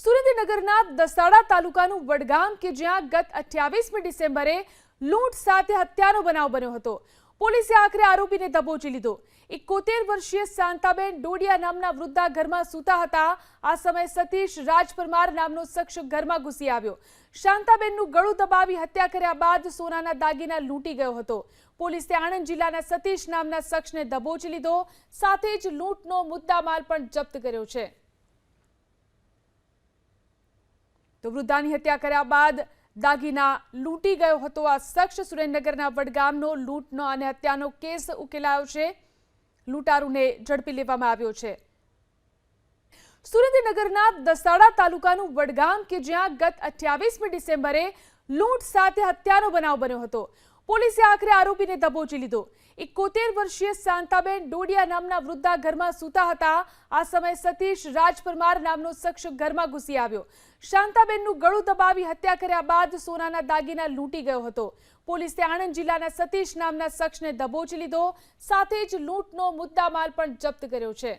સુરેન્દ્રનગરના દસાડા તાલુકાનું વડગામ કે જ્યાં ગત 28મી ડિસેમ્બરે લૂંટ સાથે હત્યાનો બનાવ બન્યો હતો। પોલીસે આખરે આરોપીને દબોચી લીધો। 71 વર્ષીય શાંતાબેન ડોડિયા નામના વૃદ્ધા ઘરમાં સૂતા હતા। આ સમયે સતીશ રાજપરમાર નામનો શખ્સ ઘરમાં ઘૂસી આવ્યો। શાંતાબેનનું ગળું દબાવી હત્યા કર્યા બાદ સોનાના દાગીના લૂંટી ગયો હતો। પોલીસે આણંદ જિલ્લાના સતીશ નામના શખ્સને દબોચી લીધો, સાથે જ લૂંટનો મુદ્દામાલ પણ જપ્ત કર્યો છે। તો વૃદ્ધાની હત્યા કર્યા બાદ દાગીના લૂંટી ગયો હતો આ શખ્સ। સુરેન્દ્રનગરના વડગામનો લૂંટનો અને હત્યાનો કેસ ઉકેલાયો છે। લૂંટારૂને ઝડપી લેવામાં આવ્યો છે। સુરેન્દ્રનગરના દસાડા તાલુકાનું વડગામ કે જ્યાં ગત 28મી ડિસેમ્બરે લૂંટ સાથે હત્યાનો બનાવ બન્યો હતો। પોલીસે આખરે આરોપીને દબોચી લીધો। 71 વર્ષીય શાંતાબેન ડોડિયા નામના વૃદ્ધા ઘરમાં સૂતા હતા। આ સમયે સતીશ રાજપરમાર નામનો શખ્સ ઘરમાં ઘૂસી આવ્યો। શાંતાબેનનું ગળું દબાવી હત્યા કર્યા બાદ સોનાના દાગીના લૂંટી ગયો હતો। પોલીસે આણંદ જિલ્લાના સતીશ નામના શખ્સને દબોચી લીધો, સાથે જ લૂંટનો મુદ્દામાલ પણ જપ્ત કર્યો છે।